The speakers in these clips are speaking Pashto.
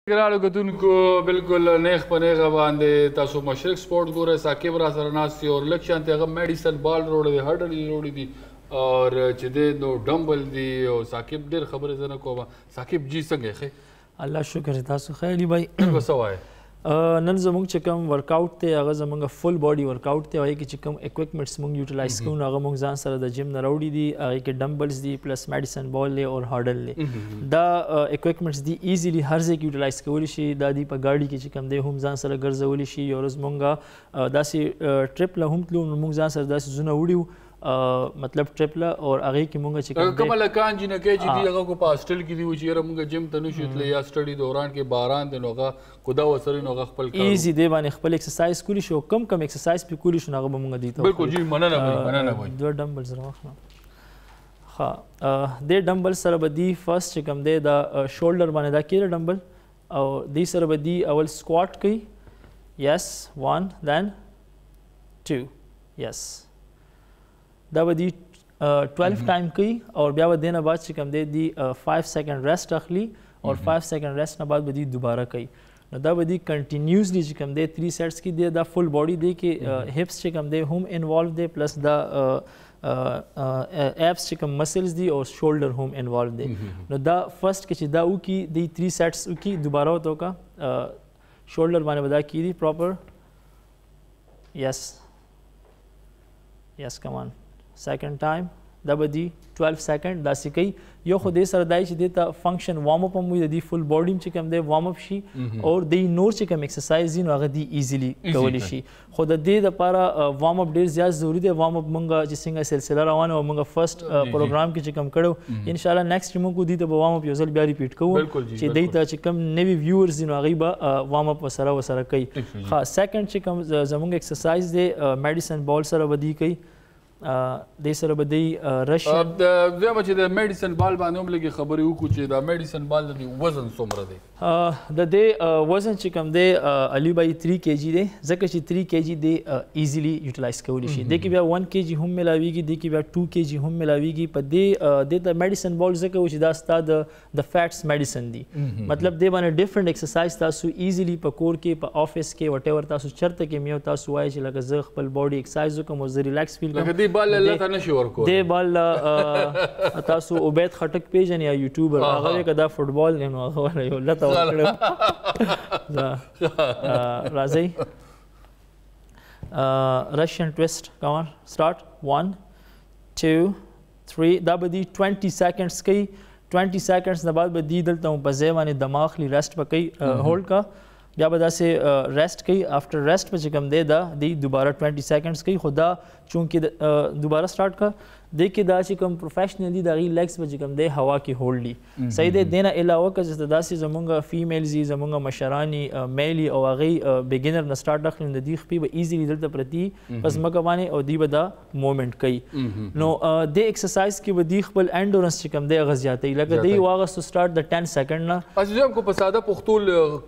ګرانو کتونکو بالکل نیغ په نیغه باندې تاسو مشرق سپورټ ګورئ. ثاقب را سره ناست دی او لږ شانتې هغه میډیسن بال وروړی دی، هډل یې وروړي دي اور چې دی نو ډمبل دي او ثاقب ډېر خبرې زه نه کوم. ثاقب جي څنګه یې ښه؟ الله شکر تاسو ښه علي بھائی. څنګه څه وایې؟ نن زموږ چې کوم ورکاوټ دی هغه زموږ فل باډي ورکاوټ دی. هغې کې چې کوم اکوپمنټس موږ یوټیلایز کوو هغه موږ ځان سره د جم نه راوړي دي. هغې کې ډمبلز دي پلس میډیسن بال دی او هارډل دی. دا اکوپمنټس دي ایزیلی هر ځای کې یوټیلایز کولی شي. دا دی په ګاډي کې چې کوم دی هم ځان سره ګرځولی شي. یو ورځ موږ داسې ټرپ له هم تلو نو موږ ځان سره داسې زونه وړي مطلب ټرپ له اور هغې کې موږ چې کومه لکان جنکۍ چې دي هغه کو په هاسټل کې دي و چې یاره موږ جم ته نشو تللی یا سټډي دوران کې باران دی نو هغه خدا ورسره نو هغه خپل کار ایزي دی باندې خپل ایکسرسایز کولی شي او کم ایکسرسایز پې کولی شو نو هغه به موږ دی ته بالکل جی مننه وایي. دوه ډمبلز راواخلم. ښه دې ډمبل سره به دی فرست چې کوم دی دا شولډر باندې دا کېده ډمبل او دې سره به دی اول سکواټ کوي. یس 1 then 2 یس دا به دی 12 ټایم کوي اور بیا به دې نه بعد چې کوم دی 5 سیکنډ ریسټ اخلي اور 5 سیکنډ ریسټ نه بعد به دی دوباره کوي. نو دا به دی کنټینیوسلی چې کوم دی 3 سیټس کې دی دا فل باډي دی کې هپس چې کوم دی هم انوالو دی پلس دا ایپس چې کوم مسلز دي او شولډر هم انوالو دی. نو دا فرست کې چې دا وکړي دی 3 سیټس وکړي دوباره ورته وکړه شولډر باندې به دا کېږي پراپر. یس یس کمان second time دا به دی 12 سیکنډ داسې کوي. یو خو دې سره دی چې دې ته فنکشن وارم اپ هم وي د دې فل باډي چې کوم دی وارم اپ شي اور د نور چې کوم ایکسرسایز دي نو هغه دی ایزیلی کولی شي. خو د دې دپاره وارم اپ ډېر زیات ضروري دی. وارم اپ موږ چې څنګه سلسله روانه او موږ فرست پروګرام کې چې کوم کړو انشاءالله نیکسټ موږ دې ته به وارم اپ یو ځل بیا ریپیټ کوو چې دې ته چې کوم نوي ویورز دي نو هغوی به وارم اپ ورسره کوي. ښه سیکنډ چې کوم زموږ ایکسرسایز دی میډیسن بال سره به دی کوي. دې سره به دی رشن زما چې د میډیسن بال باندې هم لږې خبرې وکړو چې دا میډیسن بال د وزن څومره دی؟ د دې وزن چې کوم دی علي بھائی 3 kg دی ځکه چې 3 kg دی ایزیلی یوټیلایز کولی شي. دې کې بیا 1 kg هم ملاویږي، دې کې بیا 2 kg هم ملاویږي. په دې ته میډیسن بال ځکه و چې دا ستا د فیټس میډیسن دی. مطلب دې باندې ډفرنٹ ایکسرسایز تاسو ایزیلی په کور کې په آفس کې وټ ایور تاسو چرته کې میو تاسو وایي چې لکه زه خپل باډي ایکسرسایز وکړم او زه ریلیکس فیل کوم. دې بال الله ته نشي ورکول. دې بال تاسو عبید خټک پیژنئ یا یوټیوبر هغه وایي که دا فټبال دی نو هغه یو لته ورکړم. راځئ رشین ټویسټ کمان سټارټ 1 2 3 دا به دی 20 سیکنډس کوي. 20 سیکنډس نه بعد به دی دلته په ځای باندې دماغ خلی ریسټ به کوي هولډ کا بیا به داسې ریسټ کوي. آفټر ریسټ به چې کوم دی دا دی دوباره 20 سیکنډس کوي. خو دا چونکې دوباره سټارټ کا دې کې دا چې کوم پروفیشنل دي د هغې لیګس به چې کوم دی هوا کې هولډ دي. صحیح دی. دې نه علاوه که چې داسې زمونږ فیمیلز دي زمونږ مشران میل او هغې بګینر نه سټارټ اخلي نو د دوی خپې به ایزیلی دلته پرتي په ځمکه باندې او دوی به دا مومنټ کوي. نو دې ایکسرسایز کې به دوی خپل انډورنس چې کوم دی هغه زیاتوي. لکه دوی واغستو سټارټ د 10 سیکنډ نه. اچھا هم کو په ساده پښتو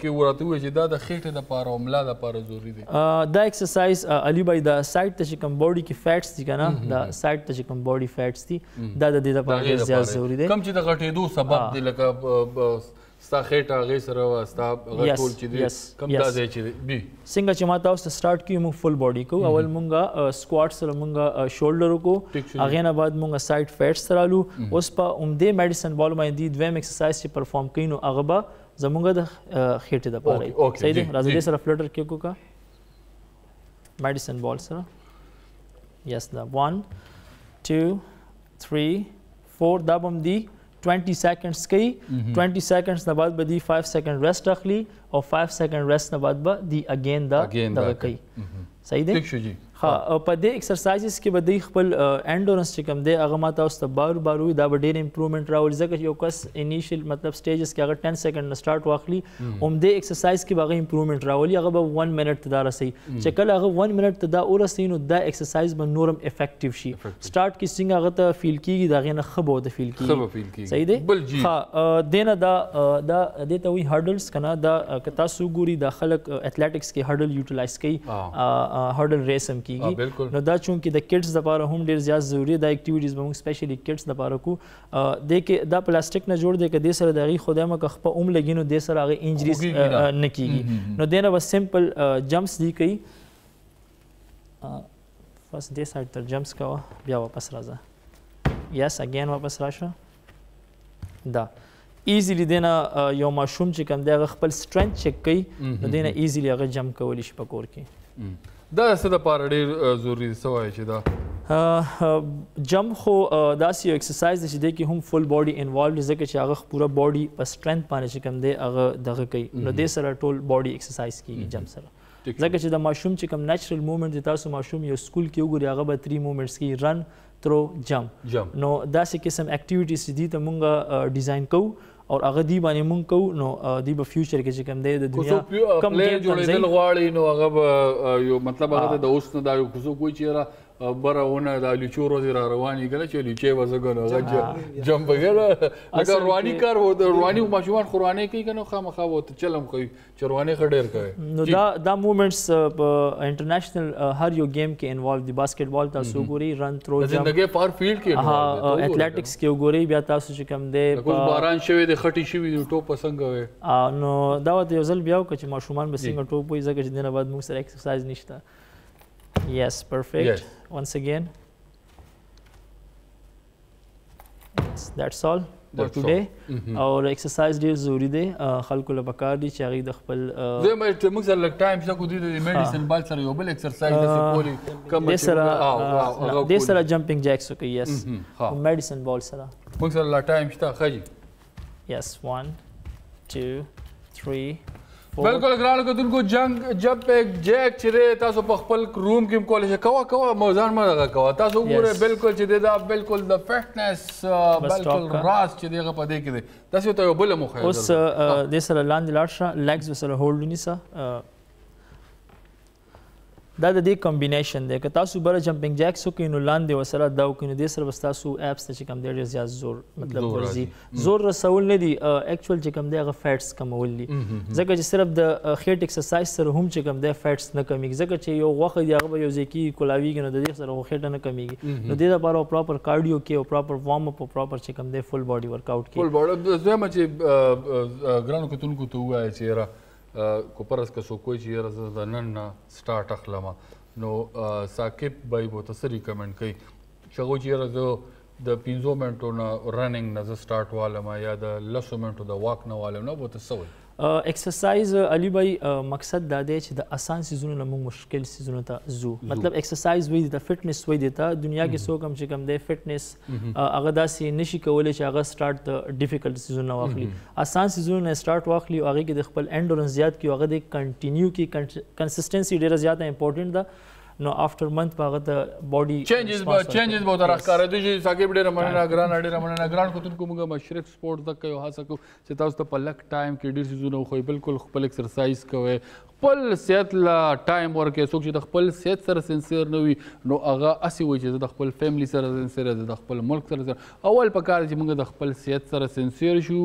کې ورته ووایي چې دا د خېټې دپاره او ملا دپاره ضروري دی. دا ایکسرسایز علي بھائی دا سایډ ته چې کوم باډي کې فیټس دي که نه دا سایډ ته چې کوم باډي فیټس دي دا د دې لپاره ډېر زیات ضروري دی. کوم چې د غټېدو سبب دی لکه ستا خېټه هغې سره ستا هغه ټول چې دی کوم دا ځای چې دی څنګه چې ما تاسو ته سټارټ کړي موږ فل باډي کوو. اول موږ سکواټ سره موږ شولډر وکړو هغې نه بعد موږ سایډ فیټس سره رالو. اوس په همدې میډیسن بال باندې دویم ایکسرسایز چې پرفارم کوي نو هغه به زموږ د خېټې دپاره وي. صحیح دی. راځه دې سره فلټر کې وکړو که میډیسن بال سره. یس دا 1 2 3 4 دا به هم دی 20 سیکنډس کوي. 20 سیکنډس نه بعد به دی 5 سیکنډ ریسټ اخلي او 5 سیکنډ ریسټ نه بعد به دی اگین دا دغه کوي. صحیح دی. ها په دې ایکسرسایزز کې به دی خپل انډورنس چې کوم دی هغه ما تاسو ته بار بار وي دا به ډېر امپروومنټ راولي. ځکه چې یو کس انیشیل مطلب سټیجز کې هغه 10 سیکنډ نه سټارټ واخلي همدې ایکسرسایز کې به هغه امپروومنټ راولي. هغه به 1 منټ ته دا رسوي. چې کله هغه 1 منټ ته دا ورسوي نو دا ایکسرسایز به نورم افیکټیو شي. سټارټ کې څنګه هغه ته فیل کېږي د هغې نه ښه به ورته فیل کېږي. صحیح دی. ها دې نه دا دې ته وایي هرډلز که نه دا که تاسو وګوري دا خلک اتلیټکس کې هرډل یوټیلایز کوي هرډل ریس هم کیږي نو دا چونکې د کډز لپاره هم ډېر زیات ضروري دا اکټیویټیز به موږ سپیشلی کډز لپاره کو د کې دا پلاستیک نه جوړ دی که دې سره د هغې خدای مکه خپه هم لګي نو دې سره هغې انجریز نه کیږي نو دې نه به سمپل جمپس دی کوي فرست دې سایډ ته جمپس کوه بیا واپس راځه یس اګین واپس راشه دا ایزیلی دی نه یو ماشوم چې کوم دی هغه خپل سټرنث چک کوي نو دی نه ایزیلی هغه جمپ کولی شي په کور کې دا څه دپاره ډېر ضروري څه وایي چې دا جمپ خو داسې یو ایکسرسایز دی چې دی کې هم فل باډي انوالو ځکه چې هغه پوره باډي په سټرنث باندې چې کوم دی هغه دغه کوي نو دې سره ټول باډي ایکسرسایز کیږي جمپ سره ځکه چې د ماشوم چې کوم نیچرل موومنټ دی تاسو ماشوم یو سکول کې وګورئ هغه به 3 موومنټس کوي رن تھرو جمپ نو داسې قسم اکټیویټیز چې دي ته مونږ ډیزاین کوو او هغه دی باندې مونږ کوو نو دی به فیوچر کې چې کوم دی د دنیا کم پلیر جوړېدل غواړي نو هغه به یو مطلب هغه د اوس نه دا یو څوک وایي چې بره ونه دا لیچو ورځې را روانې کنه چې لیچې به زه ګنو هغه جمپ وغیره لکه رواني کار رواني ماشومان خو روانې کوي که نه خامخا ورته چلم کوي چې روانې ښه ډېر کوي نو دا موومنټس په انټرنیشنل هر یو گیم کې انوالو دي باسکټبال تاسو وګورئ رن تھرو جمپ زندګۍ فار فیلډ کې ایتھلیټکس کې وګورئ بیا تاسو چې کوم دی اوس باران شوی دی خټې شوي دي ټوپ به څنګه وی نو دا ورته یو ځل بیا وکړه چې ماشومان به څنګه ټوپ وایي ځکه چې دې نه بعد موږ سره ایکسرسایز نشته Yes, perfect. Yes. Once again. Yes, that's all for today. اور ایکسرسایز ډیر ضروری دی خلکو له پکار دي چې هغې د خپل زه موږ سره لږ ټایم شته خو دوی د میډیسن بال سره یو بل ایکسرسایز داسې کولی دې سره جمپینګ جیکس وکړئ یس میډیسن بال سره موږ سره لا ټایم شته ښه جي یس 1 2 3 بالکل ګرانو کتونکو جمپ جیک چې دی تاسو په خپل روم کې هم کولی شئ کوه موزان مه دغه کوه تاسو وګورئ بالکل چې دی دا بالکل د فټنس بالکل راز چې دی هغه په دې کې دی داسې ورته یو بله موخه اوس دې سره لاندې لاړ شه لیګز ورسره هولډ ونیسه دا د دې کمبینیشن دی که تاسو بره جمپینګ جیکس وکړئ نو لاندې ورسره دا وکړئ نو دې سره به ستاسو ایپس ته چې کوم دی ډېر زیات زور مطلب ورځي زور رسول نه دي اکچوال چې کوم دی هغه فیټس کمول دي ځکه چې صرف د خېټ ایکسرسایز سره هم چې کوم دی فیټس نه کمیږي ځکه چې یو غوښه دی هغه به یو ځای کېږي کولاویږي نو د دې سره خېټه نه کمیږي نو دې لپاره پراپر کارډیو کې او پراپر وارم اپ او پراپر چې کوم دی فل باډي ورک آوټ کې فل باډي زما چې ګرانو کتونکو ته ووایه چې یاره کو پرس که څوک وایي چې یاره زه د نن نه سټارټ اخلم نو ثاقب به یې ورته څه ریکمنډ کوي چې هغه چې یاره زه د 15 منټو نه رننګ نه زه سټارټ والم یا د 10 منټو د واک نه والم نو به ورته څه وایي ایکسرسایز علي بھائی مقصد دا دی چې د اسان سیزونو نه موږ مشکل سیزونو ته ځو مطلب ایکسرسایز وایي د فټنس وایي دی ته دنیا کې څوک هم چې کوم دی فټنس هغه داسې نشي کولی چې هغه سټارټ د ډیفیکلټ سیزونو نه واخلي اسان سیزونو نه سټارټ واخلي او هغې کې د خپل انډورنس زیات کړي او هغه د کنټینیو کړي کنسسټنسي ډېره زیاته امپورټنټ ده نو after month په هغه د باډي چینجز به ورته راښکاره دي چې ثاقب ډېره مننه ګرانه ډېره مننه ګران کتونکو موږ مشرق سپورټ زده کوو هڅه کوو چې تاسو ته په لږ ټایم کې ډېر څیزونه وښیو بالکل خپل ایکسرسایز کوئ خپل صحت له ټایم ورکوي څوک چې د خپل صحت سره سنسیر نه وي نو هغه هسې وایي چې زه د خپل فیملی سره سنسیر زه د خپل ملک سره اول پکار دی چې موږ د خپل صحت سره سنسیر شو